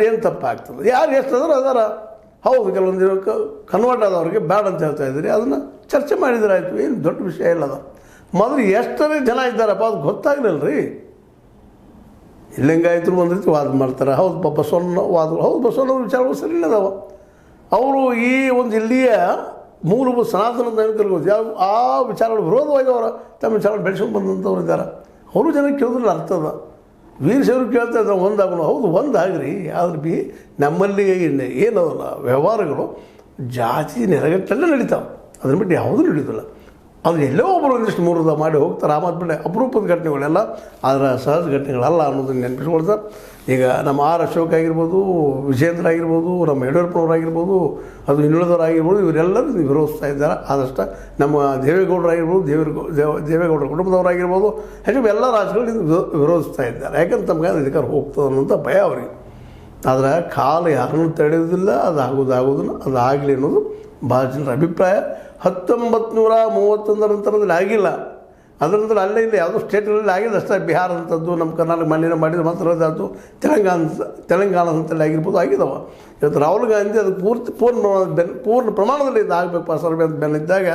ಏನು ತಪ್ಪಾಗ್ತದೆ? ಯಾರು ಎಷ್ಟಾದರೂ ಅದಾರ, ಹೌದು ಕೆಲವೊಂದು ಕನ್ವರ್ಟ್ ಆದವ್ರಿಗೆ ಬ್ಯಾಡ್ ಅಂತ ಹೇಳ್ತಾ ಇದ್ದೀರಿ, ಅದನ್ನು ಚರ್ಚೆ ಮಾಡಿದ್ರೆ ಆಯಿತು, ಏನು ದೊಡ್ಡ ವಿಷಯ ಇಲ್ಲ ಅದು. ಮೊದಲು ಎಷ್ಟರೇ ಜನ ಇದ್ದಾರಪ್ಪ ಅದು ಗೊತ್ತಾಗಲಿಲ್ಲ ರೀ. ಲಿಂಗಾಯತರು ಒಂದು ರೀತಿ ವಾದ ಮಾಡ್ತಾರೆ, ಹೌದು ಬಸವಣ್ಣ ವಾದ, ಹೌದು ಬಸವಣ್ಣವ್ರ ವಿಚಾರಗಳು ಸರಿ ಇಲ್ಲದವ. ಅವರು ಈ ಒಂದು ಇಲ್ಲಿಯ ಮೂಲಭೂತ ಸನಾತನ ದೈವಿಕರಿಗೆ ಯಾವ ಆ ವಿಚಾರಗಳು ವಿರೋಧವಾಗಿ ಅವರ ತಮ್ಮ ವಿಚಾರ ಬೆಳೆಸ್ಕೊಂಡು ಬಂದಂಥವ್ರು ಇದ್ದಾರೆ. ಅವರು ಜನಕ್ಕೆ ಕೇಳಿದ್ರೆ ಅರ್ಥದ. ವೀರಶೈವರು ಕೇಳ್ತಾ ಇದ್ದಾರೆ ಒಂದಾಗೋಣ, ಹೌದು ಒಂದಾಗ್ರಿ, ಆದ್ರೆ ಬಿ ನಮ್ಮಲ್ಲಿ ಏನದಲ್ಲ ವ್ಯವಹಾರಗಳು ಜಾತಿ ನೆರಗಟ್ಟಲ್ಲೇ ನಡೀತಾವೆ, ಅದನ್ನ ಬಿಟ್ಟು ಯಾವುದೂ ನಡೀತಿಲ್ಲ. ಅದು ಎಲ್ಲೋ ಒಬ್ಬರು ಒಂದಿಷ್ಟು ಮೂರದ ಮಾಡಿ ಹೋಗ್ತಾರೆ, ಆ ಮಾತು ಬಿಟ್ಟರೆ ಅಪರೂಪದ ಘಟನೆಗಳೆಲ್ಲ ಅದರ ಸಹಜ ಘಟನೆಗಳಲ್ಲ ಅನ್ನೋದನ್ನು ನೆನಪಿಸ್ಕೊಳ್ತಾರೆ. ಈಗ ನಮ್ಮ ಆರ್ ಅಶೋಕ್ ಆಗಿರ್ಬೋದು, ವಿಜೇಂದ್ರ ಆಗಿರ್ಬೋದು, ನಮ್ಮ ಯಡಿಯೂರಪ್ಪನವರಾಗಿರ್ಬೋದು, ಅದು ಇನ್ನುಳಿದವರಾಗಿರ್ಬೋದು, ಇವರೆಲ್ಲರೂ ವಿರೋಧಿಸ್ತಾ ಇದ್ದಾರೆ. ಆದಷ್ಟು ನಮ್ಮ ದೇವೇಗೌಡರಾಗಿರ್ಬೋದು, ದೇವೇಗೌಡರ ಕುಟುಂಬದವರಾಗಿರ್ಬೋದು, ಹೆಚ್ಚು ಎಲ್ಲ ರಾಜ್ಯಗಳು ವಿರೋಧಿಸ್ತಾ ಇದ್ದಾರೆ. ಯಾಕಂದ್ರೆ ತಮಗೆ ಅಧಿಕಾರ ಹೋಗ್ತದೆ ಅನ್ನೋಂಥ ಭಯ ಅವರಿಗೆ. ಆದರೆ ಕಾಲ ಯಾರನ್ನೂ ತಡೆಯೋದಿಲ್ಲ, ಅದು ಆಗೋದನ್ನು ಅದು ಆಗಲಿ ಅನ್ನೋದು ಭಾಳ ಜನರ ಅಭಿಪ್ರಾಯ. 1931 ನಂತರದಲ್ಲಿ ಆಗಿಲ್ಲ, ಅದರ ನಂತರ ಅಲ್ಲೇ ಇಲ್ಲ ಯಾವುದೋ ಸ್ಟೇಟ್ಗಳಲ್ಲಿ ಆಗಿಲ್ಲ ಅಷ್ಟೇ. ಬಿಹಾರದಂಥದ್ದು, ನಮ್ಮ ಕರ್ನಾಟಕ ಮಣ್ಣಿನ ಮಾಡಿದ ಮಾತ್ರ ಅದು ತೆಲಂಗಾಣದಂತಲ್ಲಿ ಆಗಿರ್ಬೋದು, ಆಗಿದಾವ. ಇವತ್ತು ರಾಹುಲ್ ಗಾಂಧಿ ಅದು ಪೂರ್ಣ ಪ್ರಮಾಣದಲ್ಲಿ ಇದು ಆಗಬೇಕು ಸರ್ವೆ ಅಂತ ಬೆನ್ನಿದ್ದಾಗ